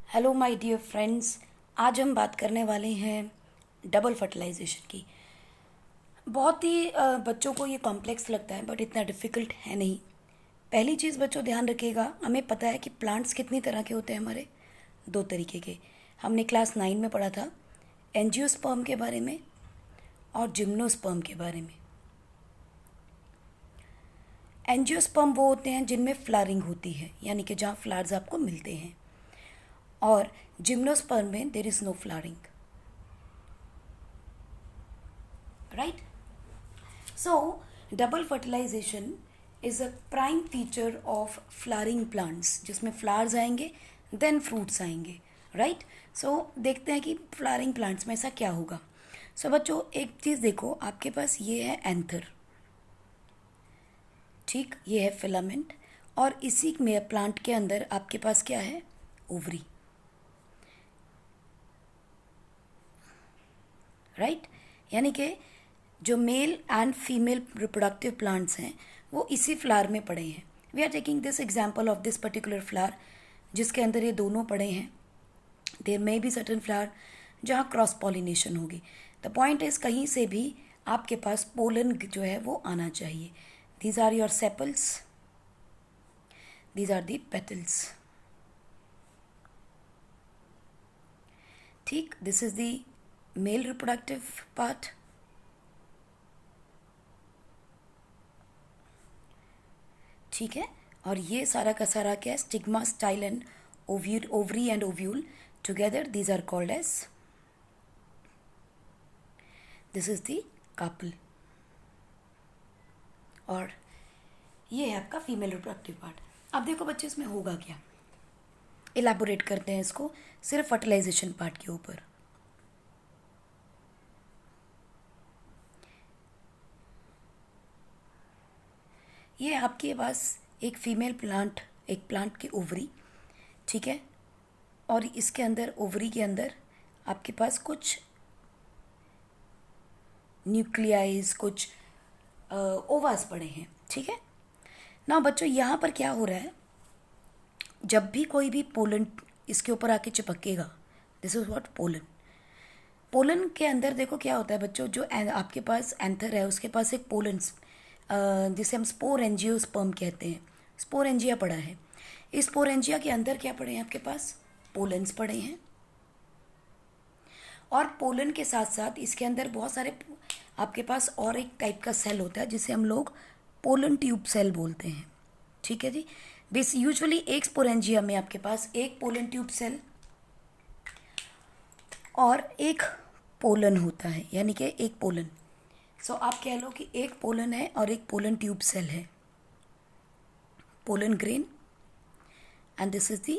Hello my dear friends. आज हम बात करने वाले हैं डबल फर्टिलाइजेशन की। बहुत ही बच्चों को ये कॉम्प्लेक्स लगता है बट इतना डिफ़िकल्ट है नहीं। पहली चीज़ बच्चों ध्यान रखिएगा, हमें पता है कि प्लांट्स कितनी तरह के होते हैं हमारे। दो तरीके के। हमने क्लास 9 में पढ़ा था, एंजियोस्पर्म के बारे में और जिम्नोस्पर्म के बारे में। एंजियोस्पर्म वो होते हैं जिनमें फ्लावरिंग होती है, यानी कि जहाँ फ्लावर्स आपको मिलते हैं, और जिम्नोस्पर्म में there is no flowering, right. So, double fertilization is a prime feature of flowering plants, जिसमें flowers आएंगे then fruits आएंगे, right? So, देखते हैं कि flowering plants में ऐसा क्या होगा। So, बच्चों एक चीज़ देखो, आपके पास ये है एंथर, ठीक, ये है फिलामेंट, और इसी में प्लांट के अंदर आपके पास क्या है, ओवरी, राइट। यानी कि जो male and female reproductive plants हैं वो इसी फ्लावर में पड़े हैं। We are taking this example of this particular flower जिसके अंदर ये दोनों पड़े हैं। There may be certain flower जहाँ क्रॉस पॉलिनेशन होगी। द पॉइंट इज कहीं से भी आपके पास पोलन जो है वो आना चाहिए। These are your sepals, these are the petals, ठीक। This is the male reproductive part, ठीक है। और ये सारा का सारा क्या है, stigma, style and ovary and ovule together, these are called as, this is the carpel, और ये है आपका फीमेल रिप्रोडक्टिव पार्ट। अब देखो बच्चे इसमें होगा क्या, इलेबोरेट करते हैं इसको सिर्फ फर्टिलाइजेशन पार्ट के ऊपर। ये आपके पास एक फीमेल प्लांट, एक प्लांट की ओवरी, ठीक है, और इसके अंदर ओवरी के अंदर आपके पास कुछ न्यूक्लियाइज, कुछ ओवास पड़े हैं, ठीक है ना। बच्चों यहाँ पर क्या हो रहा है, जब भी कोई भी पोलन इसके ऊपर आके चिपकेगा, this is what pollen. Pollen के अंदर देखो क्या होता है बच्चों, जो आपके पास एंथर है उसके पास एक पोलन, जिसे हम स्पोरेंजियोस्पर्म कहते हैं, स्पोरेंजिया पड़ा है। इस स्पोरेंजिया के अंदर क्या पड़े हैं आपके पास, पोलन्स पड़े हैं। और पोलन के साथ साथ इसके अंदर बहुत सारे आपके पास और एक टाइप का सेल होता है जिसे हम लोग पोलन ट्यूब सेल बोलते हैं, ठीक है जी। बेस यूजुअली एक स्पोरेंजिया में आपके पास एक पोलन ट्यूब सेल और एक पोलन होता है, यानी कि एक पोलन। सो आप कह लो कि एक पोलन है और एक पोलन ट्यूब सेल है, pollen grain, and this is the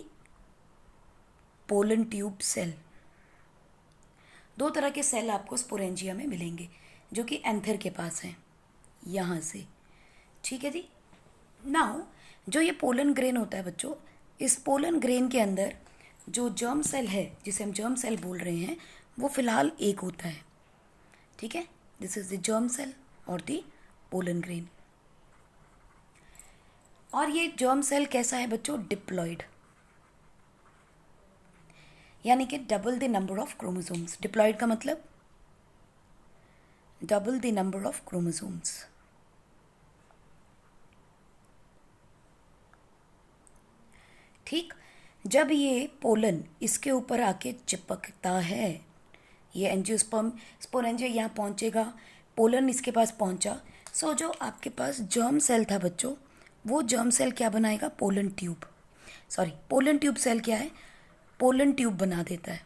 pollen tube cell. दो तरह के सेल आपको स्पोरेंजिया में मिलेंगे जो कि एंथर के पास हैं, यहाँ से, ठीक है जी। नाउ जो ये पोलन ग्रेन होता है बच्चों, इस पोलन ग्रेन के अंदर जो जर्म सेल है जिसे हम जर्म सेल बोल रहे हैं वो फिलहाल एक होता है, ठीक है। This is the germ cell और द पोलन ग्रेन। और ये जर्म सेल कैसा है बच्चों, डिप्लॉयड, यानी कि double the number of chromosomes. Diploid का मतलब double the number of chromosomes, ठीक। जब ये पोलन इसके ऊपर आके चिपकता है, ये एंजियोस्पर्म स्पोरेंजिया यहाँ पहुँचेगा, पोलन इसके पास पहुँचा। सो जो आपके पास जर्म सेल था बच्चों, वो जर्म सेल क्या बनाएगा, pollen tube, sorry pollen tube cell क्या है, पोलन ट्यूब बना देता है।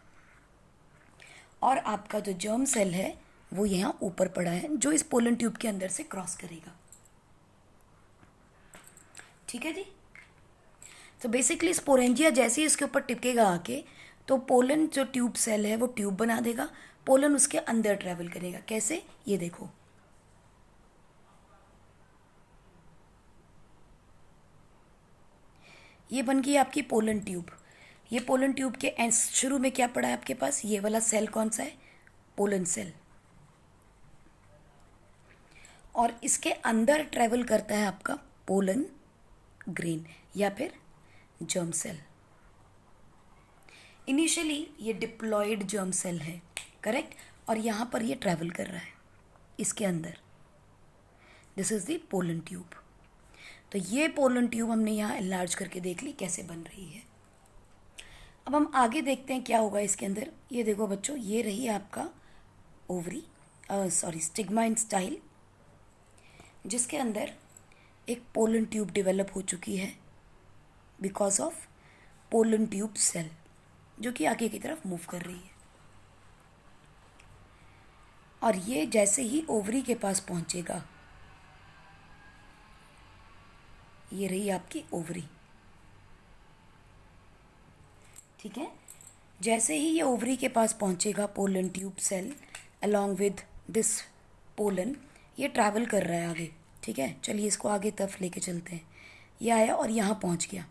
और आपका जो जर्म सेल है वो यहाँ ऊपर पड़ा है जो इस पोलन ट्यूब के अंदर से क्रॉस करेगा, ठीक है जी। तो बेसिकली स्पोरेंजिया जैसे ही इसके ऊपर टिकेगा आके, तो पोलन जो ट्यूब सेल है वो ट्यूब बना देगा, पोलन उसके अंदर ट्रेवल करेगा। कैसे, ये देखो, ये बन गई आपकी पोलन ट्यूब। ये पोलन ट्यूब के शुरू में क्या पड़ा है आपके पास, ये वाला सेल कौन सा है, पोलन सेल, और इसके अंदर ट्रेवल करता है आपका पोलन ग्रेन या फिर जर्म सेल। इनिशियली ये डिप्लॉयड जर्म सेल है, करेक्ट, और यहाँ पर ये ट्रैवल कर रहा है इसके अंदर। This is the pollen tube. तो ये पोलन ट्यूब हमने यहाँ एनलार्ज करके देख ली कैसे बन रही है। अब हम आगे देखते हैं क्या होगा इसके अंदर। ये देखो बच्चों, ये रही आपका ओवरी, स्टिग्मा इन स्टाइल, जिसके अंदर एक पोलन ट्यूब डेवलप हो चुकी है because of pollen tube cell, जो कि आगे की तरफ मूव कर रही है। और ये जैसे ही ओवरी के पास पहुंचेगा, ये रही आपकी ओवरी, ठीक है। जैसे ही ये ओवरी के पास पहुंचेगा pollen tube cell along with this pollen, ये ट्रैवल कर रहा है आगे, ठीक है। चलिए इसको आगे तरफ लेके चलते हैं। ये आया और यहाँ पहुँच गया,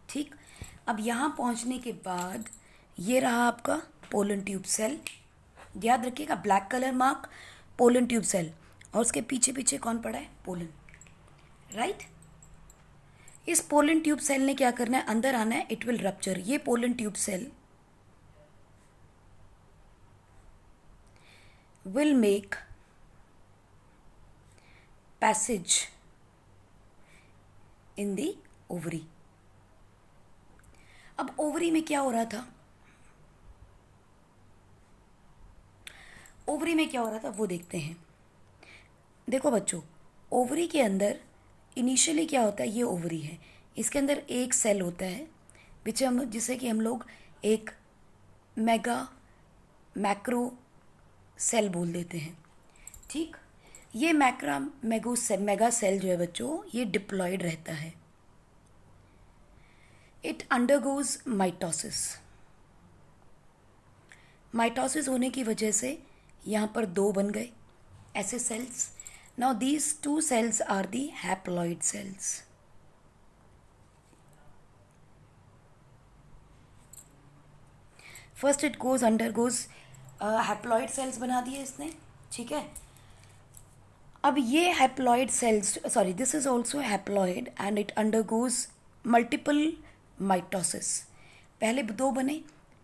ठीक। अब यहाँ पहुँचने के बाद ये रहा आपका पोलन ट्यूब सेल। याद रखिएगा, black colour mark pollen tube cell, और उसके पीछे पीछे कौन पड़ा है, पोलन, राइट। इस पोलन ट्यूब सेल ने क्या करना है, अंदर आना है, इट विल रप्चर। ये pollen tube cell will make passage in the ovary। अब ओवरी में क्या हो रहा था, ओवरी में क्या हो रहा था वो देखते हैं। देखो बच्चों, ओवरी के अंदर इनिशियली क्या होता है, ये ओवरी है, इसके अंदर एक सेल होता है जिसे कि हम लोग एक मैक्रो सेल बोल देते हैं, ठीक। ये मेगा सेल जो है बच्चों, ये डिप्लॉयड रहता है। It undergoes mitosis. माइटोसिस होने की वजह से यहाँ पर दो बन गए ऐसे cells. Now these two cells are the haploid cells. First it goes undergoes haploid cells बना दिए इसने, ठीक है। अब ये haploid cells, this is also haploid and it undergoes multiple mitosis. पहले दो बने,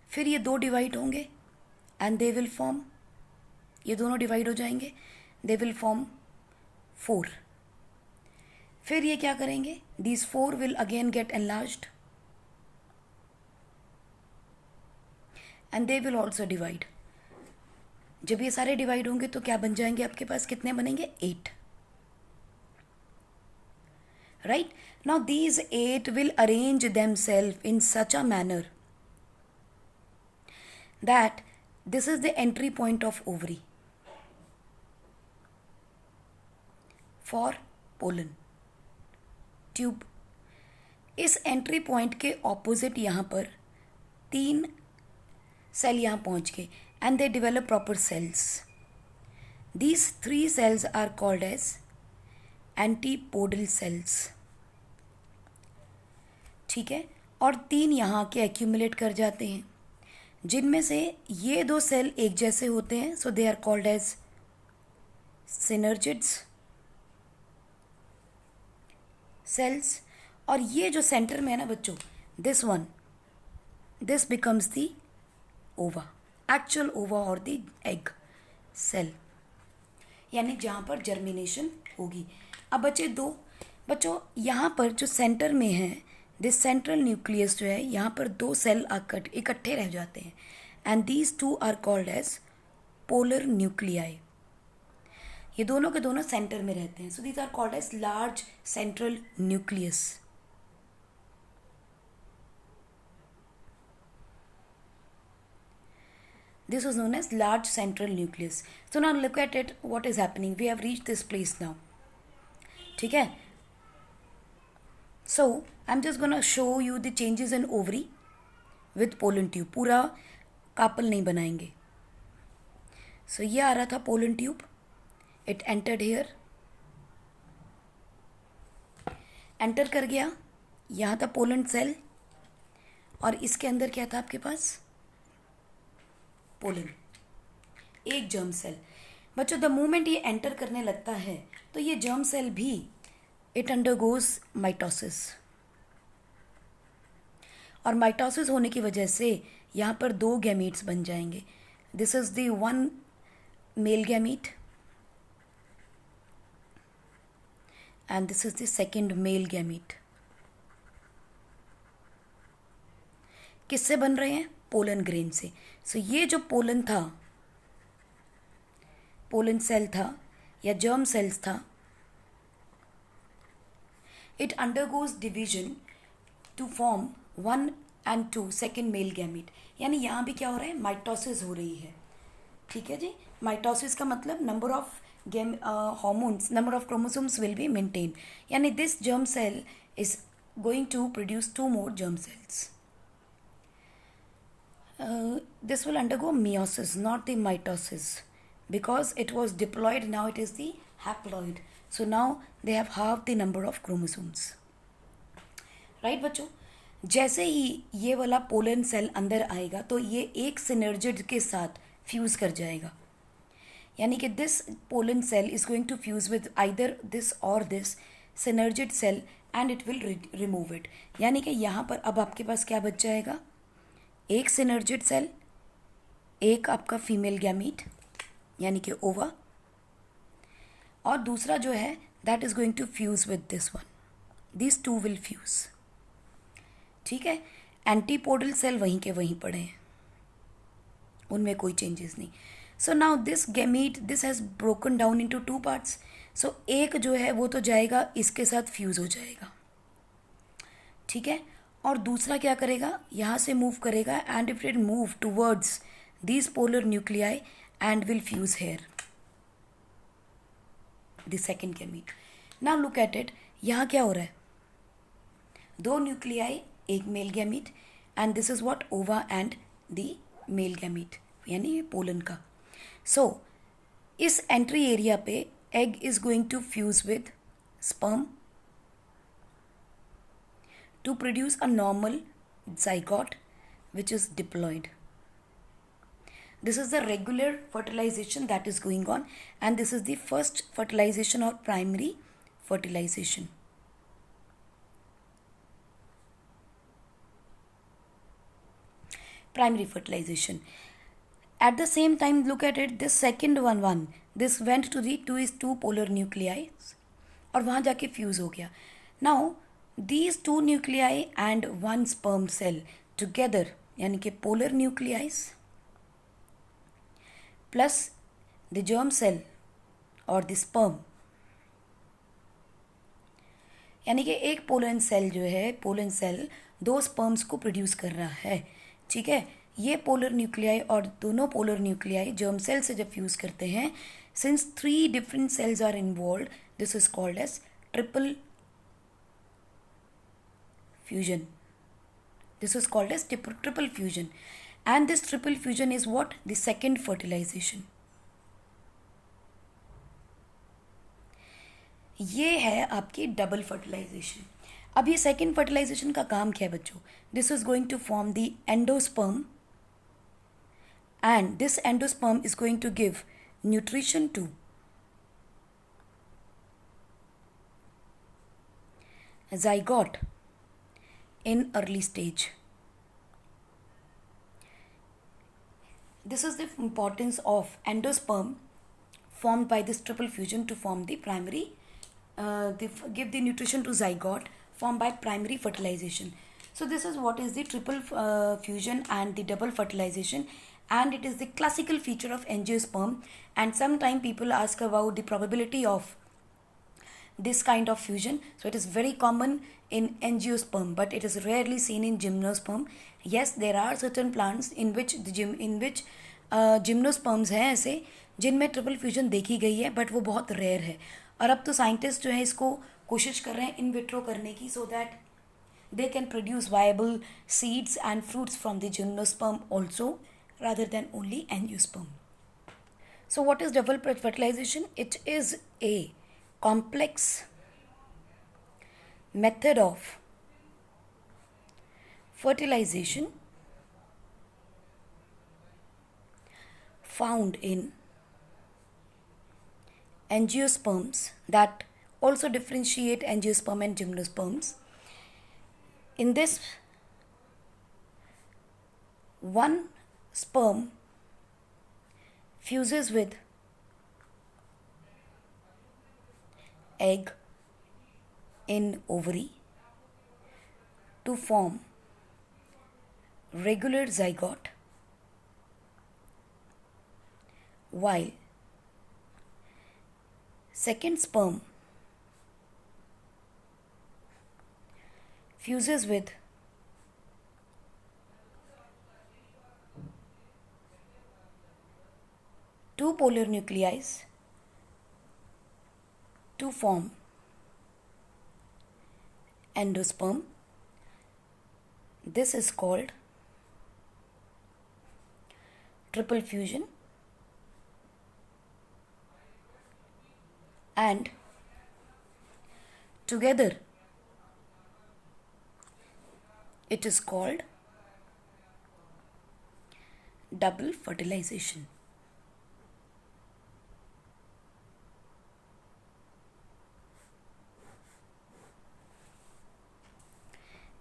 फिर ये दो डिवाइड होंगे एंड दे विल फॉर्म, ये दोनों डिवाइड हो जाएंगे, दे विल फॉर्म 4। फिर ये क्या करेंगे, these 4 will again get enlarged and they will also divide. जब ये सारे डिवाइड होंगे तो क्या बन जाएंगे आपके पास, कितने बनेंगे, 8, right. Now these 8 will arrange themselves in such a manner that this is the entry point of ovary for pollen tube। इस एंट्री पॉइंट के ऑपोजिट यहाँ पर 3 सेल यहाँ पहुँच गए and they develop proper cells। These 3 cells are called as antipodal cells, ठीक है। और 3 यहाँ के accumulate कर जाते हैं, जिनमें से ये 2 सेल एक जैसे होते हैं, so they are called as synergids cells। और ये जो सेंटर में है ना बच्चों, this becomes the ova, actual ओवा और दी एग सेल, यानी जहाँ पर जर्मिनेशन होगी। अब बच्चों यहाँ पर जो सेंटर में है, दिस सेंट्रल न्यूक्लियस जो है, यहाँ पर 2 सेल इकट्ठे रह जाते हैं and these 2 are called as polar nuclei. ये दोनों के दोनों सेंटर में रहते हैं, so these are called as large central nucleus. This was known as large central nucleus. So now look at it, what is happening. We have reached this place now. ठीक है. So I'm just gonna show you the changes in ovary with pollen tube. पूरा carpel नहीं बनाएंगे. So ये आ रहा था pollen tube. It entered here. Enter कर गया. यहाँ था pollen cell. और इसके अंदर क्या था आपके पास, पोलन, एक जर्म सेल। बच्चों द मोमेंट ये एंटर करने लगता है तो ये जर्म सेल भी इट अंडरगोज माइटोसिस। और माइटोसिस होने की वजह से यहाँ पर दो गैमीट्स बन जाएंगे. This is the one male gamete and this is the second male gamete. किससे बन रहे हैं? पोलन ग्रेन से. सो ये जो पोलन था, पोलन सेल था या जर्म सेल्स था, it undergoes division to form 1 and 2 second male gamete. यानी यहाँ भी क्या हो रहा है? माइटोसिस हो रही है. ठीक है जी. माइटोसिस का मतलब number of hormones, number of chromosomes will be maintained. यानी this germ cell is going to produce 2 more germ cells. This will undergo meiosis, not the mitosis, because it was diploid, now it is the haploid. So now they have half the number of chromosomes. Right बच्चों? जैसे ही ये वाला pollen cell अंदर आएगा तो ये एक synergid के साथ फ्यूज कर जाएगा. यानी कि this pollen cell is going to fuse with either this और this synergid cell and it will remove it. यानी कि यहाँ पर अब आपके पास क्या बच जाएगा? एक सिनर्जिड सेल, एक आपका फीमेल गैमीट यानी कि ओवा, और दूसरा जो है that is going to fuse with this one. This two will fuse. ठीक है. एंटीपोडल सेल वहीं के वहीं पड़े हैं, उनमें कोई चेंजेस नहीं. So now this gamete, this has broken down into 2 parts. So एक जो है वो तो जाएगा, इसके साथ फ्यूज हो जाएगा. ठीक है. और दूसरा क्या करेगा? यहाँ से मूव करेगा and it will move towards these polar nuclei and will fuse here the second gamete. Now look at it. यहाँ क्या हो रहा है? 2 न्यूक्लियाई, एक male gamete, and this is what? Ova and the male gamete, यानी ये pollen का. So इस एंट्री एरिया पे egg is going to fuse with sperm to produce a normal zygote which is diploid. This is the regular fertilization that is going on, and this is the first fertilization or primary fertilization. Primary fertilization. At the same time, look at it, this second one, this went to the 2 polar nuclei और वहाँ जाके fuse हो गया. Now these 2 nuclei and 1 sperm cell together, यानी कि polar nuclei plus the germ cell or the sperm, यानी कि एक पोलन सेल जो है, पोलन सेल 2 स्पर्म्स को प्रोड्यूस कर रहा है. ठीक है. ये पोलर न्यूक्लियाई और दोनों पोलर न्यूक्लियाई जर्म सेल से जब फ्यूज करते हैं, since 3 different cells are involve, this is called as triple fusion. This is called as triple fusion, and this triple fusion is what? The second fertilization. ये है आपकी double fertilisation. अब ये second fertilisation का काम क्या है बच्चों? This is going to form the endosperm, and this endosperm is going to give nutrition to zygote in early stage. This is the importance of endosperm formed by this triple fusion to form the primary, give the nutrition to zygote formed by primary fertilization. So this is what is the triple fusion and the double fertilization, and it is the classical feature of angiosperm. And sometime people ask about the probability of this kind of fusion. So it is very common in angiosperm, but it is rarely seen in gymnosperm. Yes, there are certain plants in which gymnosperms हैं ऐसे जिनमें triple fusion देखी गई है, but वो बहुत rare है. और अब तो साइंटिस्ट जो है इसको कोशिश कर रहे हैं इन विट्रो करने की, so that they can produce viable seeds and fruits from the gymnosperm also, rather than only angiosperm. So what is double fertilization? It is a complex method of fertilization found in angiosperms that also differentiate angiosperm and gymnosperms. In this one sperm fuses with egg in ovary to form regular zygote, while second sperm fuses with two polar nuclei to form endosperm. This is called triple fusion, and together it is called double fertilization.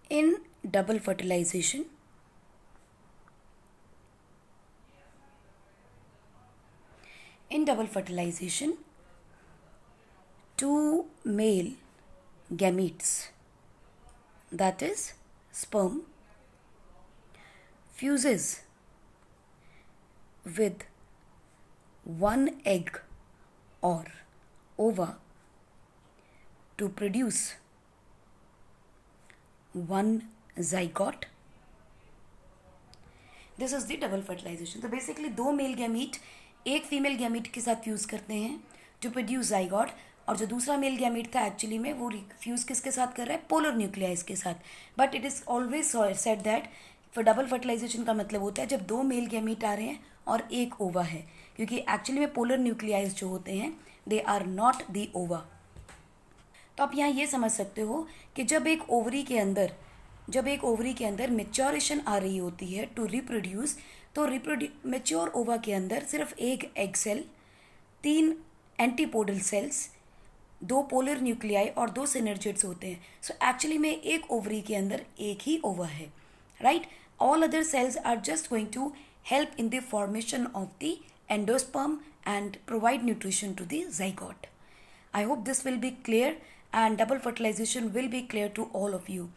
In double fertilization, two male gametes, that is sperm, fuses with one egg or ova to produce one zygote. This is the double fertilization. तो basically दो male gamete एक female gamete के साथ fuse करते हैं to produce zygote, और जो दूसरा मेल गैमीट था एक्चुअली में वो फ्यूज़ किसके साथ कर रहा है, पोलर न्यूक्लियाइज के साथ. But it is always said that for double fertilization का मतलब होता है जब दो मेल गैमीट आ रहे हैं और एक ओवा है, क्योंकि एक्चुअली में पोलर न्यूक्लियाइज जो होते हैं दे आर नॉट दी ओवा. तो आप यहाँ ये समझ सकते हो कि जब एक ओवरी के अंदर मेच्योरेशन आ रही होती है टू रिप्रोड्यूस, तो मेच्योर ओवा के अंदर सिर्फ एक एग सेल, तीन एंटीपोडल सेल्स, दो पोलर न्यूक्लियाई और दो सिनर्जिड्स होते हैं. सो एक्चुअली में एक ओवरी के अंदर एक ही ओवा है, right. All other cells are just going to help in the formation of the endosperm and provide nutrition to the zygote. I hope this will be clear and double fertilization will be clear to all of you.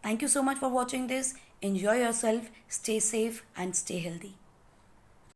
Thank you so much for watching this. Enjoy yourself, stay safe and stay healthy.